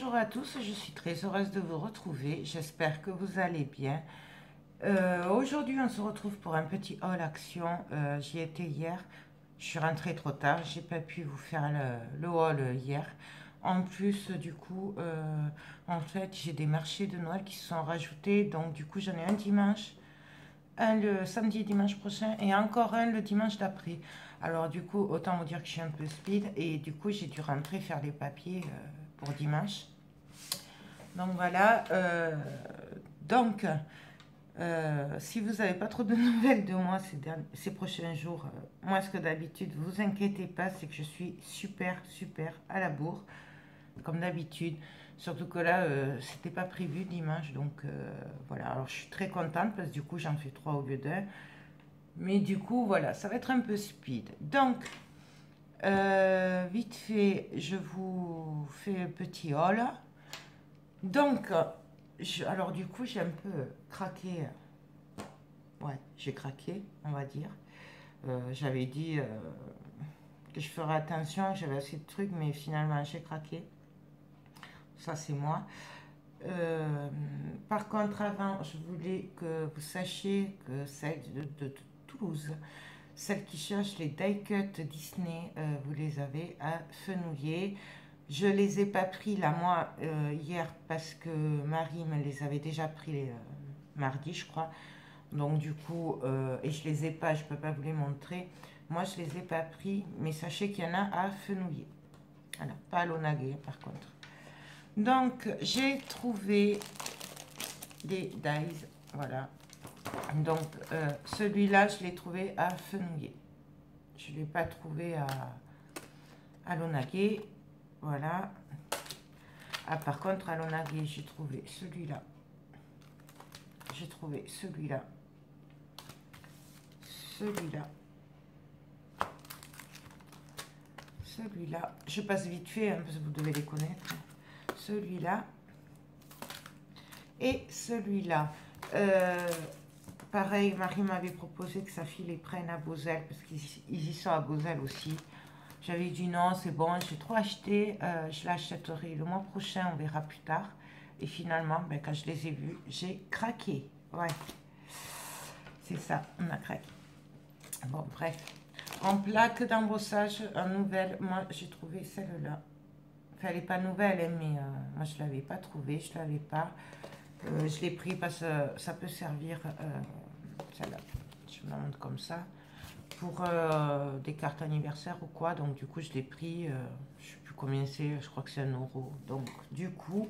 Bonjour à tous, je suis très heureuse de vous retrouver, j'espère que vous allez bien. Aujourd'hui on se retrouve pour un petit haul action, j'y étais hier, je suis rentrée trop tard, j'ai pas pu vous faire le haul hier. En plus du coup, en fait j'ai des marchés de Noël qui se sont rajoutés, donc du coup j'en ai un dimanche, un le samedi et dimanche prochain et encore un le dimanche d'après. Alors du coup autant vous dire que je suis un peu speed et du coup j'ai dû rentrer faire les papiers pour dimanche. Donc voilà, donc si vous n'avez pas trop de nouvelles de moi ces prochains jours, moins que d'habitude, vous inquiétez pas, c'est que je suis super super à la bourre, comme d'habitude. Surtout que là, c'était pas prévu dimanche, donc voilà. Alors je suis très contente parce que du coup j'en fais trois au lieu d'un. Mais du coup voilà, ça va être un peu speed. Donc vite fait, je vous fais un petit haul. Donc, alors du coup, j'ai un peu craqué. Ouais, j'ai craqué, on va dire. J'avais dit que je ferais attention, que j'avais assez de trucs, mais finalement, j'ai craqué. Ça, c'est moi. Par contre, avant, je voulais que vous sachiez que celle de Toulouse, celles qui cherchent les die-cut Disney, vous les avez à Fenouillet. Je les ai pas pris là moi hier parce que Marie me les avait déjà pris mardi je crois. Donc du coup, et je les ai pas, je peux pas vous les montrer. Moi je les ai pas pris, mais sachez qu'il y en a à Fenouillet. Voilà, pas à Lonagé par contre. Donc j'ai trouvé des dies, voilà. Donc celui-là je l'ai trouvé à Fenouillet. Je ne l'ai pas trouvé à Lonagé. Voilà. Ah, par contre, à Lonagé, j'ai trouvé celui-là. J'ai trouvé celui-là. Celui-là. Celui-là. Je passe vite fait, hein, parce que vous devez les connaître. Celui-là. Et celui-là. Pareil, Marie m'avait proposé que sa fille les prenne à Beauzelle, parce qu'ils y sont à Beauzelle aussi. J'avais dit non, c'est bon, j'ai trop acheté, je l'achèterai le mois prochain, on verra plus tard. Et finalement, ben, quand je les ai vus, j'ai craqué. Ouais, c'est ça, on a craqué. Bon, bref. En plaque d'embossage, en nouvelle, moi j'ai trouvé celle-là. Enfin, elle n'est pas nouvelle, hein, mais moi je ne l'avais pas trouvée, je ne l'avais pas. Je l'ai pris parce que ça peut servir, celle-là, je me la montre comme ça, pour des cartes anniversaires ou quoi. Donc du coup je l'ai pris, je ne sais plus combien c'est, je crois que c'est 1 euro. Donc du coup,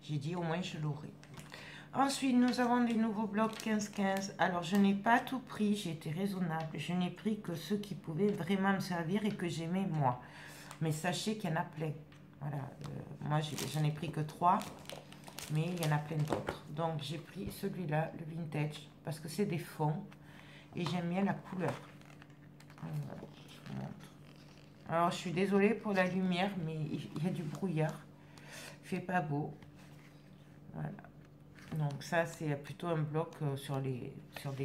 j'ai dit au moins je l'aurai. Ensuite, nous avons des nouveaux blocs 15-15. Alors, je n'ai pas tout pris, j'ai été raisonnable. Je n'ai pris que ceux qui pouvaient vraiment me servir et que j'aimais moi. Mais sachez qu'il y en a plein. Voilà, moi j'en ai pris que 3, mais il y en a plein d'autres. Donc, j'ai pris celui-là, le vintage, parce que c'est des fonds et j'aime bien la couleur. Voilà, je vous montre. Alors, je suis désolée pour la lumière, mais il y a du brouillard. Il fait pas beau. Voilà. Donc ça, c'est plutôt un bloc sur des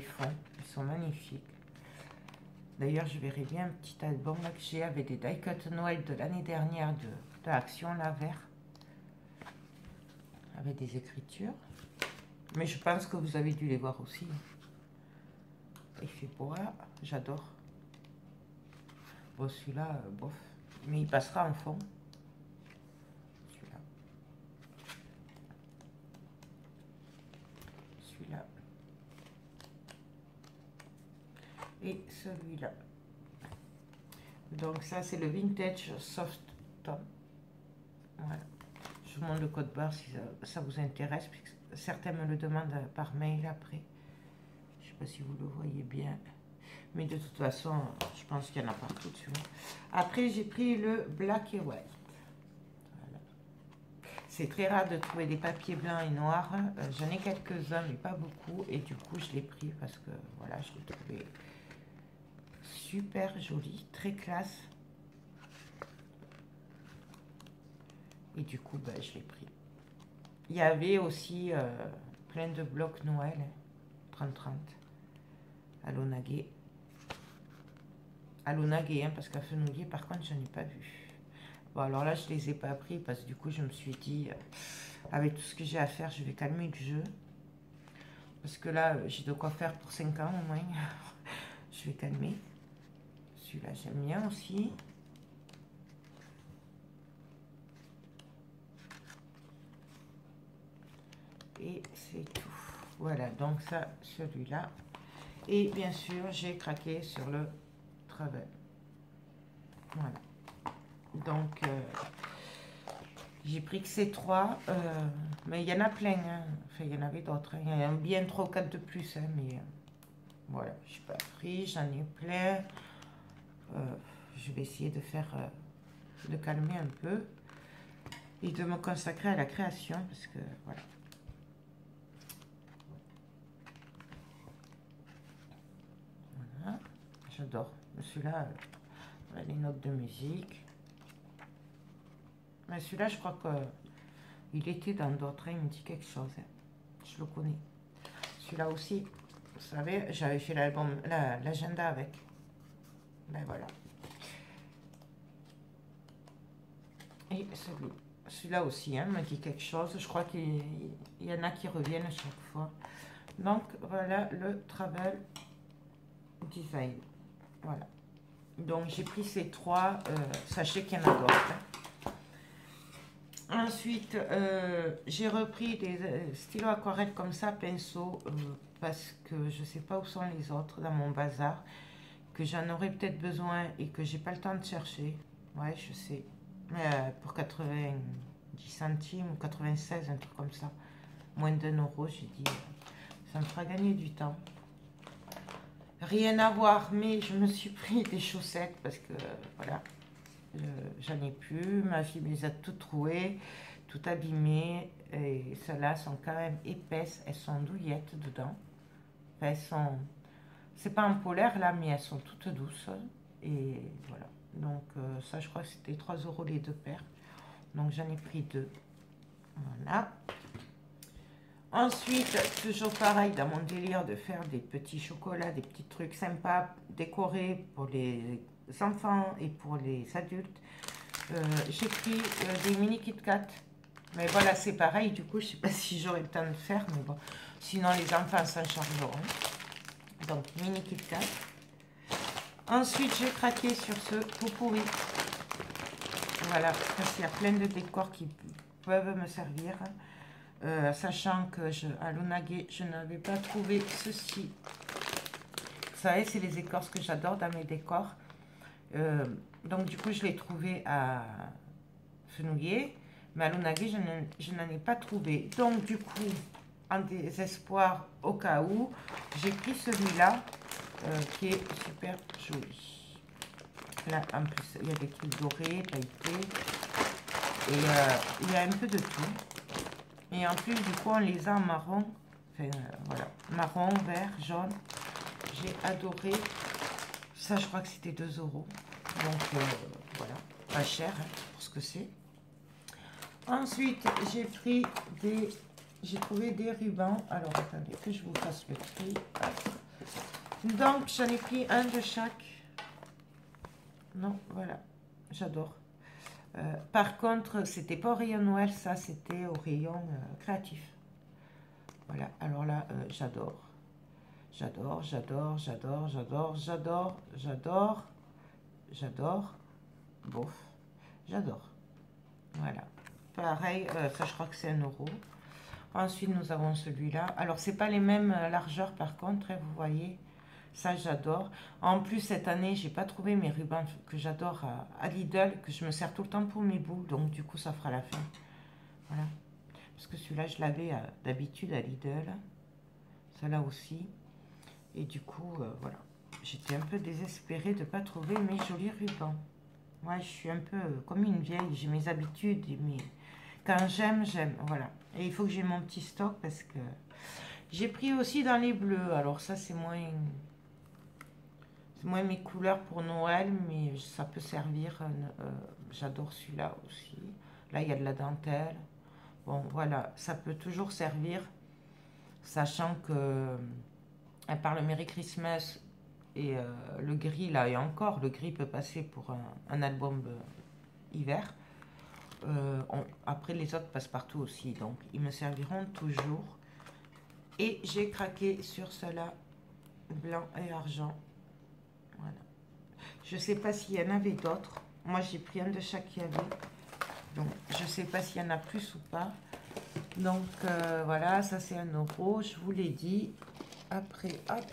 fonds. Ils sont magnifiques. D'ailleurs, je verrai bien un petit album là, que j'ai avec des die-cut Noël de l'année dernière de Action, la vert. Avec des écritures. Mais je pense que vous avez dû les voir aussi. Il fait beau, j'adore. Bon, celui-là, bof. Mais il passera en fond. Celui-là. Celui-là. Et celui-là. Donc ça, c'est le Vintage Soft Tom. Voilà. Je vous montre le code barre si ça vous intéresse. Certains me le demandent par mail après. Je ne sais pas si vous le voyez bien. Mais de toute façon, je pense qu'il y en a partout dessus. Après, j'ai pris le Black et White. Voilà. C'est très rare de trouver des papiers blancs et noirs. J'en ai quelques-uns, mais pas beaucoup. Et du coup, je l'ai pris parce que, voilà, je l'ai trouvé super joli, très classe. Et du coup, ben, je l'ai pris. Il y avait aussi plein de blocs Noël, 30-30, à Lonagé. À Lonagé, hein, parce qu'à Fenouillet, par contre, je n'ai pas vu. Bon, alors là, je les ai pas pris parce que du coup, je me suis dit, avec tout ce que j'ai à faire, je vais calmer le jeu. Parce que là, j'ai de quoi faire pour 5 ans au moins. Je vais calmer. Celui-là, j'aime bien aussi. Et c'est tout. Voilà, donc ça, celui-là. Et bien sûr, j'ai craqué sur le Travel. Voilà. Donc, j'ai pris que ces trois. Mais il y en a plein. Hein. Enfin, il y en avait d'autres. Hein. Il y en a bien 3 ou 4 de plus. Hein, mais voilà, je suis pas pris. J'en ai plein. Je vais essayer de faire... de calmer un peu. Et de me consacrer à la création. Parce que, voilà. Voilà. J'adore. Celui-là, les notes de musique. Mais celui-là, je crois qu'il était dans d'autres. Il me dit quelque chose. Hein. Je le connais. Celui-là aussi, vous savez, j'avais fait l'album, l'agenda avec. Ben voilà. Et celui-là aussi, hein, me dit quelque chose. Je crois qu'il y en a qui reviennent à chaque fois. Donc, voilà le Travel Design. Voilà. Donc, j'ai pris ces trois. Sachez qu'il y en a d'autres. Hein. Ensuite, j'ai repris des stylos aquarelles comme ça, pinceau, parce que je ne sais pas où sont les autres dans mon bazar, que j'en aurais peut-être besoin et que j'ai pas le temps de chercher. Ouais, je sais. Pour 90 centimes ou 96, un truc comme ça. Moins d'1 euro, j'ai dit, ça me fera gagner du temps. Rien à voir, mais je me suis pris des chaussettes parce que, voilà, j'en ai plus. Ma fille me les a toutes trouées, toutes abîmées. Et celles-là sont quand même épaisses. Elles sont douillettes dedans. Enfin, elles sont... C'est pas en polaire là, mais elles sont toutes douces. Et voilà. Donc ça, je crois que c'était 3 euros les 2 paires. Donc j'en ai pris 2. Voilà. Ensuite, toujours pareil, dans mon délire de faire des petits chocolats, des petits trucs sympas, décorés pour les enfants et pour les adultes, j'ai pris des mini Kit Kat. Mais voilà, c'est pareil, du coup, je sais pas si j'aurai le temps de faire, mais bon. Sinon, les enfants s'en chargeront. Donc, mini Kit Kat. Ensuite, j'ai craqué sur ce pot pourri. Voilà, parce qu'il y a plein de décors qui peuvent me servir. Sachant que à l'Unage, je n'avais pas trouvé ceci. Vous savez, c'est les écorces que j'adore dans mes décors. Donc, du coup, je l'ai trouvé à Fenouillet. Mais à l'Unage, je n'en ai pas trouvé. Donc, du coup, en désespoir, au cas où, j'ai pris celui-là, qui est super joli. Là, en plus, il y a des trucs dorés, pailletés. Et il y a un peu de tout. Et en plus, du coup, on les a en marron. Enfin, voilà. Marron, vert, jaune. J'ai adoré. Ça, je crois que c'était 2 euros. Donc, voilà. Pas cher, hein, pour ce que c'est. Ensuite, j'ai pris des... J'ai trouvé des rubans. Alors, attendez que je vous fasse le prix. Donc, j'en ai pris un de chaque. Non, voilà. J'adore. Par contre, c'était pas au rayon Noël, ça, c'était au rayon créatif. Voilà, alors là, j'adore. J'adore, j'adore, j'adore, j'adore, j'adore, j'adore, j'adore. Bof, j'adore. Voilà. Pareil, ça, je crois que c'est 1 euro. Ensuite, nous avons celui-là. Alors, c'est pas les mêmes largeurs, par contre, hein, vous voyez. Ça, j'adore. En plus, cette année, j'ai pas trouvé mes rubans que j'adore à Lidl, que je me sers tout le temps pour mes boules. Donc, du coup, ça fera l'affaire. Voilà. Parce que celui-là, je l'avais d'habitude à Lidl. Celle-là aussi. Et du coup, voilà. J'étais un peu désespérée de ne pas trouver mes jolis rubans. Moi, je suis un peu comme une vieille. J'ai mes habitudes. Mais quand j'aime, j'aime. Voilà. Et il faut que j'ai mon petit stock parce que j'ai pris aussi dans les bleus. Alors ça, c'est moins mes couleurs pour Noël, mais ça peut servir. J'adore celui-là aussi. Là, il y a de la dentelle. Bon, voilà, ça peut toujours servir, sachant que, à part le Merry Christmas et le gris, là, et encore, le gris peut passer pour un album hiver. Après, les autres passent partout aussi, donc ils me serviront toujours. Et j'ai craqué sur cela, blanc et argent. Voilà. Je ne sais pas s'il y en avait d'autres. Moi, j'ai pris un de chaque qu'il y avait. Donc, je ne sais pas s'il y en a plus ou pas. Donc, voilà, ça c'est 1 €. Je vous l'ai dit. Après, hop,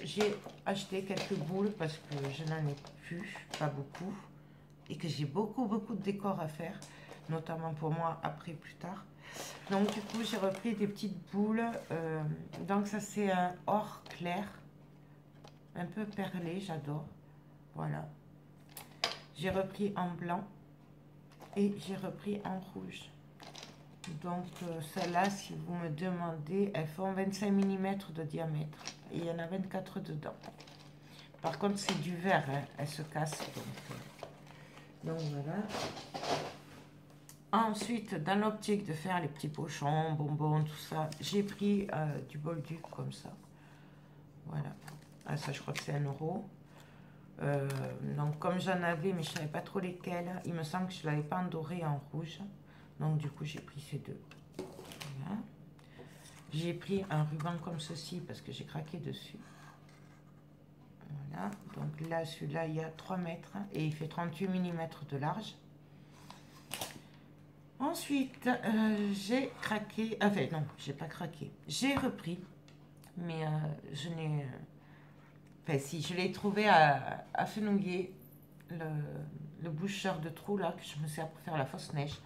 j'ai acheté quelques boules parce que je n'en ai plus, pas beaucoup. Et que j'ai beaucoup de décors à faire. Notamment pour moi, après, plus tard. Donc, du coup, j'ai repris des petites boules. Donc, ça c'est un or clair. Un peu perlé, j'adore. Voilà. J'ai repris en blanc et j'ai repris en rouge. Donc celles-là, si vous me demandez, elles font 25 mm de diamètre. Et il y en a 24 dedans. Par contre, c'est du verre, hein, elles se cassent. Donc voilà. Ensuite, dans l'optique de faire les petits pochons, bonbons, tout ça, j'ai pris du Bolduc comme ça. Voilà. Ah, ça, je crois que c'est 1 €. Donc comme j'en avais mais je ne savais pas trop lesquels, il me semble que je ne l'avais pas en doré et en rouge, donc du coup j'ai pris ces deux. Voilà. J'ai pris un ruban comme ceci parce que j'ai craqué dessus. Voilà, donc là celui-là il y a 3 mètres et il fait 38 mm de large. Ensuite j'ai craqué, enfin non j'ai pas craqué, j'ai repris mais je n'ai... Enfin, si, je l'ai trouvé à Fenouillet, le boucheur de trous là, que je me sers pour faire la fausse neige.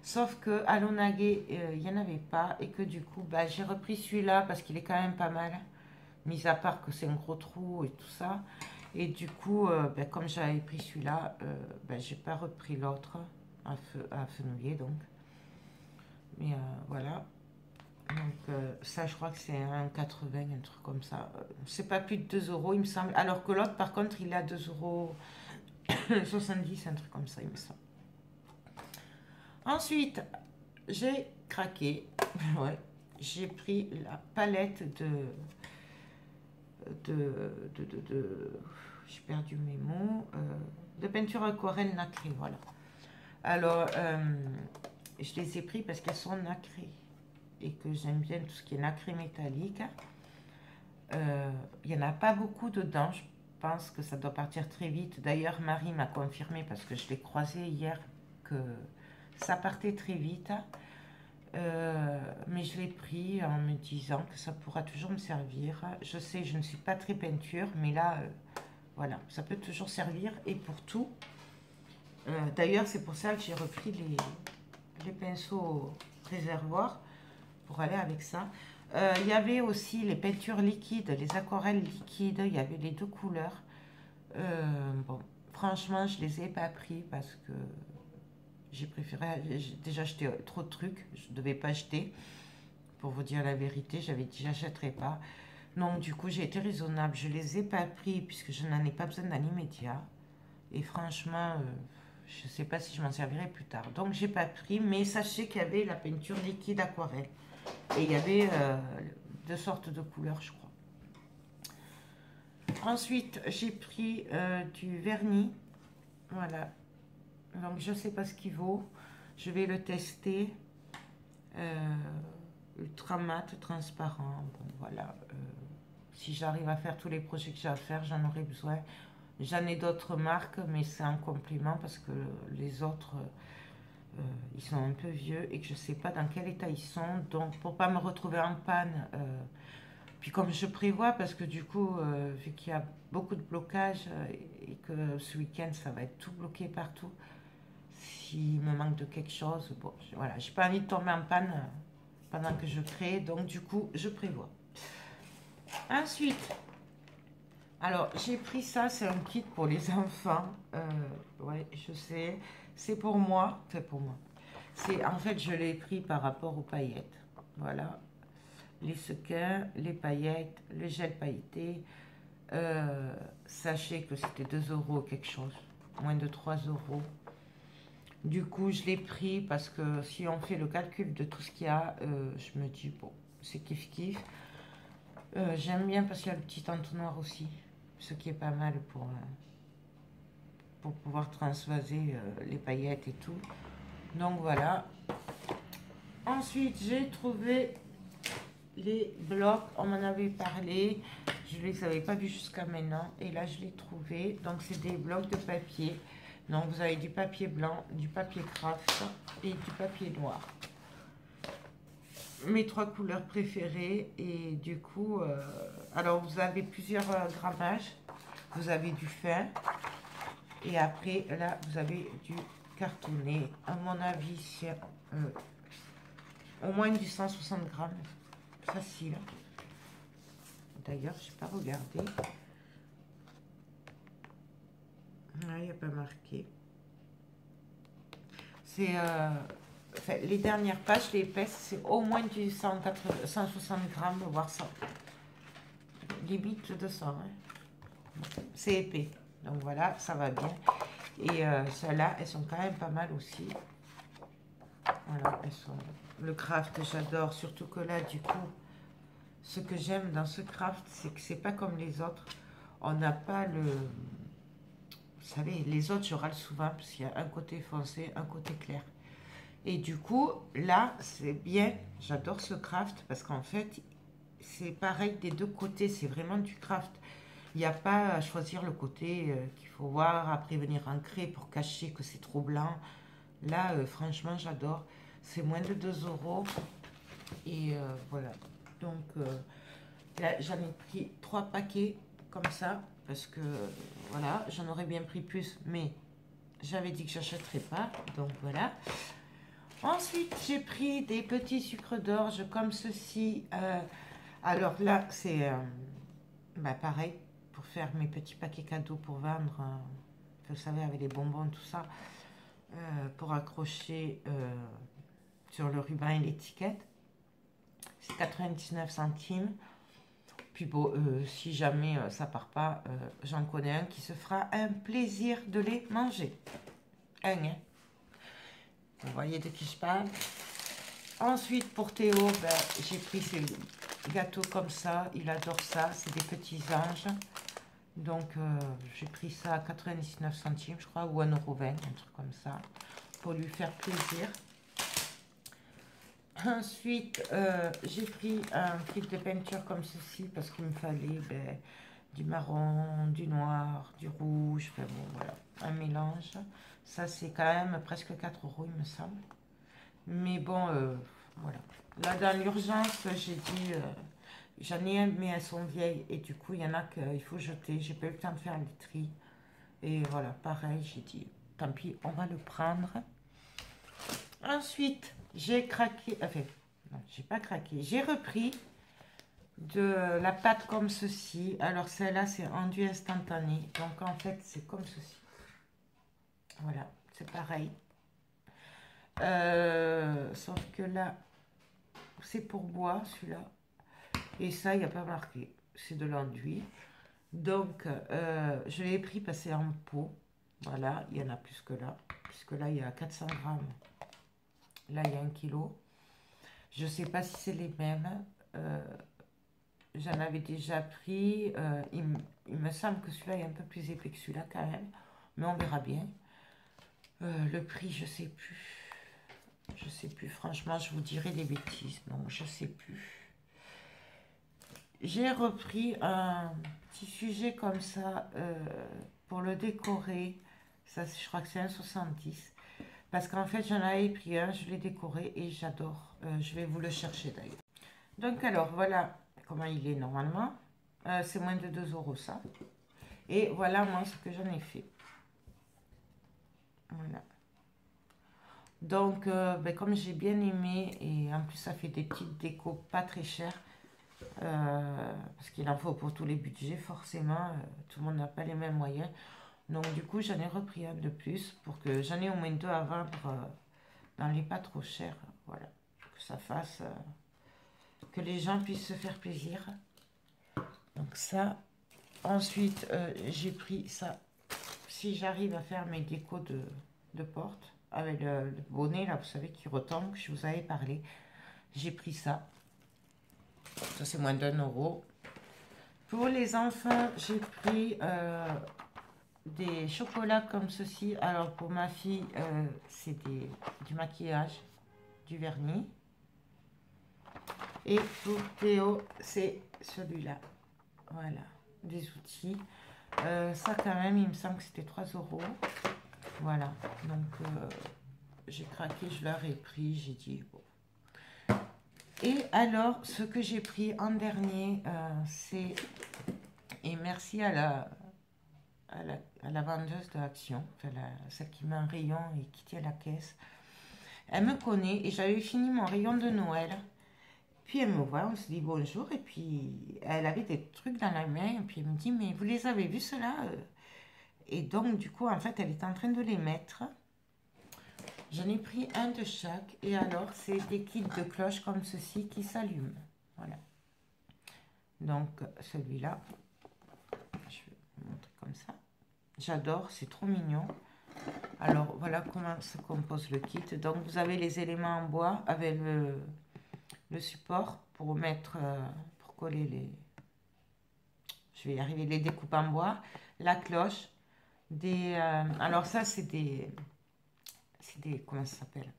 Sauf que à Lonaguet, il n'y en avait pas et que du coup, bah, j'ai repris celui-là parce qu'il est quand même pas mal, mis à part que c'est un gros trou et tout ça. Et du coup, bah, comme j'avais pris celui-là, bah, j'ai pas repris l'autre à Fenouillet donc. Mais voilà. Donc ça je crois que c'est 1,80 un truc comme ça, c'est pas plus de 2 € il me semble, alors que l'autre par contre il est à 2,70 €, un truc comme ça il me semble. Ensuite j'ai craqué, ouais, j'ai pris la palette j'ai perdu mes mots, de peinture aquarelle nacrée, voilà. Alors je les ai pris parce qu'elles sont nacrées et que j'aime bien tout ce qui est nacré métallique. Il n'y en a pas beaucoup dedans, je pense que ça doit partir très vite. D'ailleurs, Marie m'a confirmé, parce que je l'ai croisé hier, que ça partait très vite. Mais je l'ai pris en me disant que ça pourra toujours me servir. Je sais, je ne suis pas très peinture, mais là, voilà, ça peut toujours servir et pour tout. D'ailleurs, c'est pour ça que j'ai repris les pinceaux réservoirs pour aller avec ça. Il y avait aussi les peintures liquides, les aquarelles liquides, il y avait les deux couleurs. Bon, franchement, je les ai pas pris parce que j'ai préféré, j'ai déjà acheté trop de trucs, je ne devais pas acheter. Pour vous dire la vérité, j'avais dit j'achèterai pas. Donc du coup, j'ai été raisonnable, je les ai pas pris puisque je n'en ai pas besoin dans l'immédiat. Et franchement, je ne sais pas si je m'en servirai plus tard. Donc j'ai pas pris, mais sachez qu'il y avait la peinture liquide aquarelle. Et il y avait 2 sortes de couleurs, je crois. Ensuite, j'ai pris du vernis. Voilà. Donc, je ne sais pas ce qu'il vaut. Je vais le tester. Ultra mat, transparent. Bon, voilà. Si j'arrive à faire tous les projets que j'ai à faire, j'en aurai besoin. J'en ai d'autres marques, mais c'est un complément parce que les autres... ils sont un peu vieux et que je ne sais pas dans quel état ils sont. Donc, pour pas me retrouver en panne, puis comme je prévois, parce que du coup, vu qu'il y a beaucoup de blocages et que ce week-end, ça va être tout bloqué partout, s'il me manque de quelque chose, bon, voilà, j'ai pas envie de tomber en panne pendant que je crée, donc du coup, je prévois. Ensuite, alors, j'ai pris ça, c'est un kit pour les enfants. Ouais, je sais, c'est pour moi, En fait, je l'ai pris par rapport aux paillettes. Voilà, les sequins, les paillettes, le gel pailleté. Sachez que c'était 2 € quelque chose, moins de 3 €. Du coup, je l'ai pris parce que si on fait le calcul de tout ce qu'il y a, je me dis, bon, c'est kiff-kiff. J'aime bien parce qu'il y a le petit entonnoir aussi, ce qui est pas mal pour pouvoir transvaser les paillettes et tout. Donc voilà. Ensuite, j'ai trouvé les blocs. On m'en avait parlé. Je ne les avais pas vus jusqu'à maintenant. Et là, je l'ai trouvé. Donc, c'est des blocs de papier. Donc, vous avez du papier blanc, du papier craft et du papier noir. Mes 3 couleurs préférées. Et du coup, alors, vous avez plusieurs grammages. Vous avez du fin. Et après, là, vous avez du cartonné. À mon avis, c'est au moins du 160 grammes. Facile. D'ailleurs, je n'ai pas regardé. Il n'y a pas marqué. C'est enfin, les dernières pages, les épaisses, c'est au moins du 160 grammes, voire 100. Limite 200. Hein. C'est épais. Donc voilà, ça va bien. Et celles-là, elles sont quand même pas mal aussi. Voilà, elles sont... Le craft, j'adore. Surtout que là, du coup, ce que j'aime dans ce craft, c'est que c'est pas comme les autres. On n'a pas le... Vous savez, les autres, je râle souvent parce qu'il y a un côté foncé, un côté clair. Et du coup, là, c'est bien. J'adore ce craft parce qu'en fait, c'est pareil des deux côtés. C'est vraiment du craft. Il n'y a pas à choisir le côté qu'il faut voir, après venir ancrer pour cacher que c'est trop blanc. Là, franchement, j'adore. C'est moins de 2 €. Et voilà. Donc, là, j'en ai pris 3 paquets comme ça. Parce que, voilà, j'en aurais bien pris plus. Mais j'avais dit que j'achèterais pas. Donc, voilà. Ensuite, j'ai pris des petits sucres d'orge comme ceci. Alors là, c'est pareil. Pour faire mes petits paquets cadeaux pour vendre. Vous savez, avec les bonbons, tout ça. Pour accrocher sur le ruban et l'étiquette. C'est 99 centimes. Puis bon, si jamais ça part pas, j'en connais un qui se fera un plaisir de les manger. Hein. Vous voyez de qui je parle. Ensuite, pour Théo, j'ai pris ces gâteaux comme ça. Il adore ça. C'est des petits anges. Donc, j'ai pris ça à 99 centimes, je crois, ou 1,20 €, un truc comme ça, pour lui faire plaisir. Ensuite, j'ai pris un kit de peinture comme ceci, parce qu'il me fallait du marron, du noir, du rouge, enfin bon, voilà, un mélange. Ça, c'est quand même presque 4 €, il me semble. Mais bon, voilà. Là, dans l'urgence, j'ai dit... j'en ai un, mais elles sont vieilles. Et du coup, il y en a qu'il faut jeter. J'ai pas eu le temps de faire les tri. Et voilà, pareil, j'ai dit, tant pis, on va le prendre. Ensuite, j'ai craqué. Enfin, non, j'ai pas craqué. J'ai repris de la pâte comme ceci. Alors, celle-là, c'est enduit instantané. Donc, en fait, c'est comme ceci. Voilà, c'est pareil. Sauf que là, c'est pour bois, celui-là. Et ça, il n'y a pas marqué. C'est de l'enduit. Donc, je l'ai pris passé en pot. Voilà, il y en a plus que là. Puisque là, il y a 400 grammes. Là, il y a 1 kg. Je ne sais pas si c'est les mêmes. J'en avais déjà pris. Il me semble que celui-là est un peu plus épais que celui-là quand même. Mais on verra bien. Le prix, je ne sais plus. Je ne sais plus. Franchement, je vous dirai des bêtises. Non, je ne sais plus. J'ai repris un petit sujet comme ça pour le décorer. Ça, je crois que c'est 1,70 €. Parce qu'en fait, j'en avais pris un, je l'ai décoré et j'adore. Je vais vous le chercher d'ailleurs. Donc alors, voilà comment il est normalement. C'est moins de 2 € ça. Et voilà moi ce que j'en ai fait. Voilà. Donc, comme j'ai bien aimé, et en plus ça fait des petites décos pas très chères, parce qu'il en faut pour tous les budgets, forcément, tout le monde n'a pas les mêmes moyens. Donc du coup, j'en ai repris un de plus, pour que j'en ai au moins 2 à vendre dans les pas trop chers. Voilà, que ça fasse, que les gens puissent se faire plaisir. Donc ça, ensuite, j'ai pris ça, si j'arrive à faire mes décos de porte, avec le bonnet, là, vous savez, qui retombe, que je vous avais parlé. J'ai pris ça. Ça, c'est moins d'1 €. Pour les enfants, j'ai pris des chocolats comme ceci. Alors pour ma fille, c'est du maquillage, du vernis. Et pour Théo, c'est celui-là. Voilà, des outils. Ça quand même, il me semble que c'était 3 euros. Voilà, donc j'ai craqué, je leur ai pris, j'ai dit bon. Et alors, ce que j'ai pris en dernier, c'est, et merci à la vendeuse de Action, enfin celle qui met un rayon et qui tient la caisse. Elle me connaît et j'avais fini mon rayon de Noël. Puis elle me voit, on se dit bonjour, et puis elle avait des trucs dans la main, et puis elle me dit, mais vous les avez vus ceux-là? Et donc, du coup, en fait, elle est en train de les mettre. J'en ai pris un de chaque, et alors, c'est des kits de cloches comme ceci qui s'allument. Voilà. Donc, celui-là, je vais vous montrer comme ça. J'adore, c'est trop mignon. Alors, voilà comment se compose le kit. Donc, vous avez les éléments en bois avec le support pour mettre, pour coller les... Je vais y arriver, les découpes en bois, la cloche, alors ça, c'est des, comment ça s'appelle?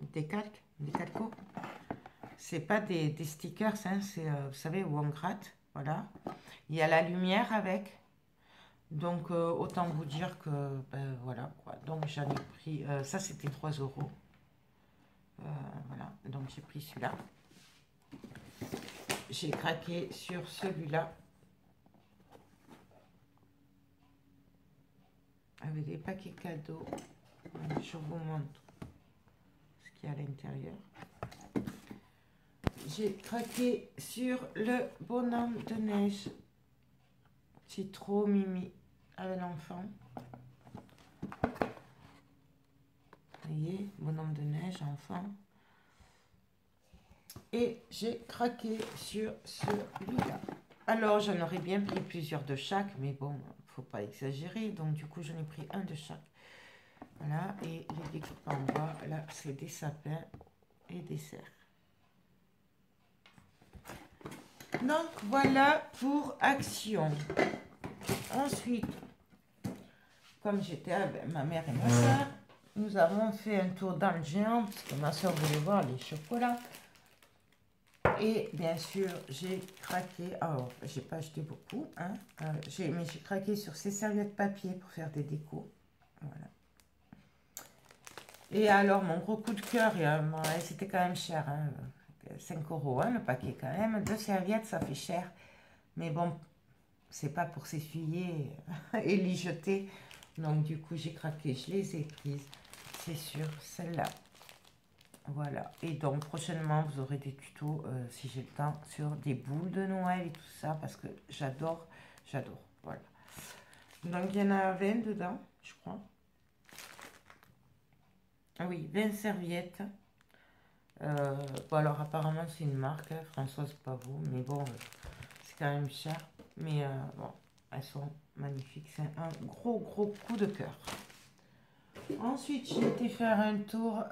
Des calques, des calcos. C'est pas des stickers, hein, c'est, vous savez, où on gratte, voilà. Il y a la lumière avec, donc autant vous dire que, ben voilà, quoi. Donc j'en ai pris, ça c'était 3 euros. Voilà, donc j'ai pris celui-là. J'ai craqué sur celui-là. Avec des paquets cadeaux. Je vous montre ce qu'il y a à l'intérieur. J'ai craqué sur le bonhomme de neige. C'est trop mimi avec l'enfant. Vous voyez, bonhomme de neige, enfant. Et j'ai craqué sur celui-là. Alors, j'en aurais bien pris plusieurs de chaque, mais bon, faut pas exagérer. Donc, du coup, j'en ai pris un de chaque. Voilà, et les découpes en bois, là, c'est des sapins et des cerfs. Donc, voilà pour Action. Ensuite, comme j'étais avec ma mère et ma soeur, nous avons fait un tour dans le géant, parce que ma soeur voulait voir les chocolats. Et bien sûr, j'ai craqué, alors, j'ai pas acheté beaucoup, hein, mais j'ai craqué sur ces serviettes papier pour faire des décos. Voilà. Et alors, mon gros coup de cœur, c'était quand même cher, hein, 5 euros, hein, le paquet quand même. 2 serviettes, ça fait cher. Mais bon, c'est pas pour s'essuyer et les jeter. Donc, du coup, j'ai craqué, je les ai prises. C'est sûr, celle-là. Voilà. Et donc, prochainement, vous aurez des tutos, si j'ai le temps, sur des boules de Noël et tout ça, parce que j'adore, j'adore. Voilà. Donc, il y en a 20 dedans, je crois. Ah oui, 20 serviettes. Bon, alors, apparemment, c'est une marque, hein, Françoise Pavot, mais bon, c'est quand même cher. Mais bon, elles sont magnifiques. C'est un gros, gros coup de cœur. Ensuite, j'ai été faire un tour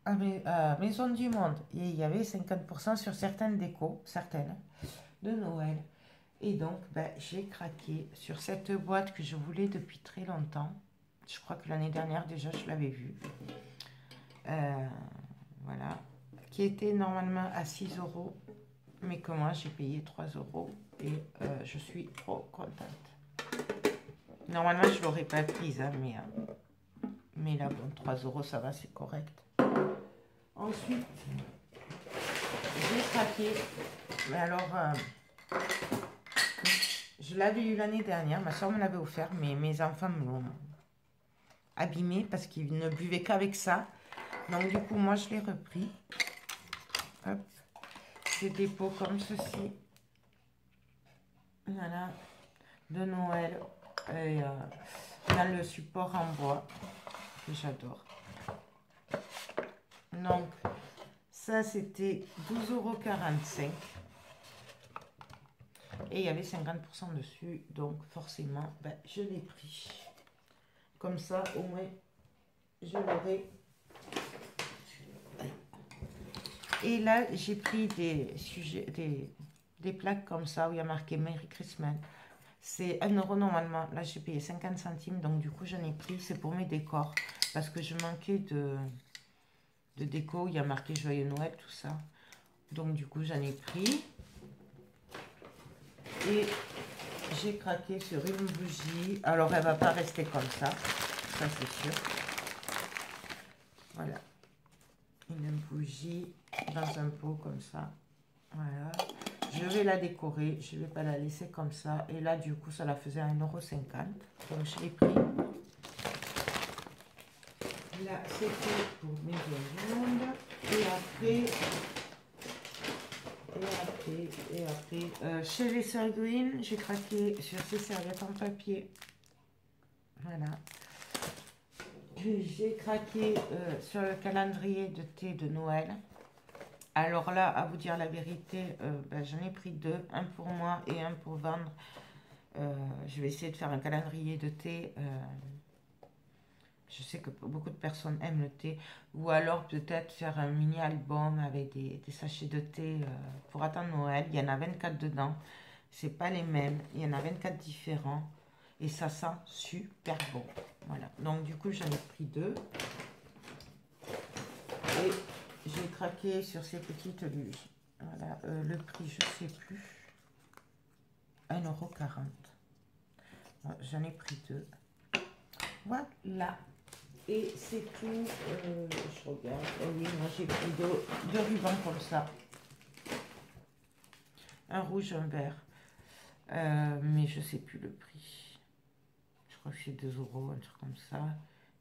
à Maison du Monde. Et il y avait 50% sur certaines décos, certaines, de Noël. Et donc, ben, j'ai craqué sur cette boîte que je voulais depuis très longtemps. Je crois que l'année dernière, déjà, je l'avais vue. Voilà. Qui était normalement à 6 euros. Mais que moi, j'ai payé 3 euros. Et je suis trop contente. Normalement, je ne l'aurais pas prise, hein, mais là, bon, 3 euros, ça va, c'est correct. Ensuite, j'ai craqué. Mais alors, je l'avais eu l'année dernière. Ma soeur me l'avait offert, mais mes enfants me l'ont abîmé parce qu'ils ne buvaient qu'avec ça. Donc, du coup, moi, je l'ai repris. Hop. C'est des pots comme ceci. Voilà. De Noël. Et dans le support en bois. Que j'adore. Donc, ça, c'était 12,45 €. Et il y avait 50% dessus. Donc, forcément, ben, je l'ai pris. Comme ça, au moins, je l'aurai. Et là, j'ai pris des plaques comme ça où il y a marqué Merry Christmas. C'est 1 € normalement. Là, j'ai payé 50 centimes. Donc, du coup, j'en ai pris. C'est pour mes décors. Parce que je manquais de déco. Il y a marqué Joyeux Noël, tout ça. Donc, du coup, j'en ai pris. Et j'ai craqué sur une bougie. Alors, elle va pas rester comme ça. Ça, c'est sûr. Voilà. Une bougie dans un pot comme ça. Voilà. Je vais la décorer, je ne vais pas la laisser comme ça. Et là, du coup, ça la faisait à 1,50 €. Donc, je l'ai pris. Là, c'était pour mes viandes. Et après, chez les Sœurs Green, j'ai craqué sur ces serviettes en papier. Voilà. J'ai craqué sur le calendrier de thé de Noël. Alors là, à vous dire la vérité, j'en ai pris 2, un pour moi et un pour vendre. Je vais essayer de faire un calendrier de thé. Je sais que beaucoup de personnes aiment le thé. Ou alors peut-être faire un mini album avec des sachets de thé pour attendre Noël. Il y en a 24 dedans. C'est pas les mêmes. Il y en a 24 différents. Et ça sent super bon. Voilà. Donc du coup, j'en ai pris 2. Et j'ai craqué sur ces petites lui. Voilà, le prix, je ne sais plus. 1,40 €. J'en ai pris 2. Voilà. Et c'est tout. Je regarde. Oui, moi j'ai pris 2 rubans comme ça. Un rouge, un vert. Mais je ne sais plus le prix. Je crois que c'est 2 €, un truc comme ça.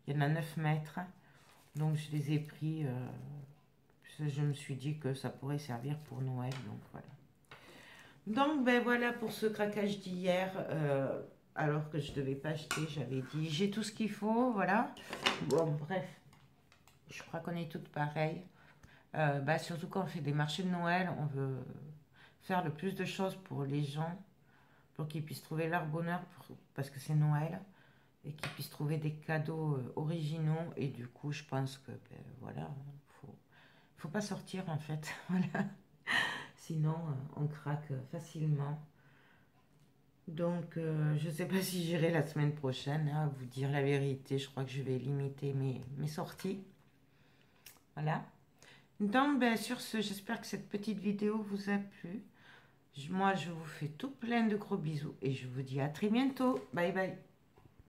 Il y en a 9 mètres. Donc je les ai pris. Je me suis dit que ça pourrait servir pour Noël. Donc voilà. Donc ben voilà pour ce craquage d'hier. Alors que je ne devais pas acheter, j'avais dit j'ai tout ce qu'il faut, voilà. Bon, bref, je crois qu'on est toutes pareilles. Surtout quand on fait des marchés de Noël, on veut faire le plus de choses pour les gens, pour qu'ils puissent trouver leur bonheur, parce que c'est Noël, et qu'ils puissent trouver des cadeaux originaux. Et du coup, je pense que, voilà, faut pas sortir en fait, voilà. Sinon, on craque facilement. Donc, je ne sais pas si j'irai la semaine prochaine, hein, à vous dire la vérité. Je crois que je vais limiter mes sorties. Voilà. Donc, sur ce, j'espère que cette petite vidéo vous a plu. Moi, je vous fais tout plein de gros bisous et je vous dis à très bientôt. Bye bye.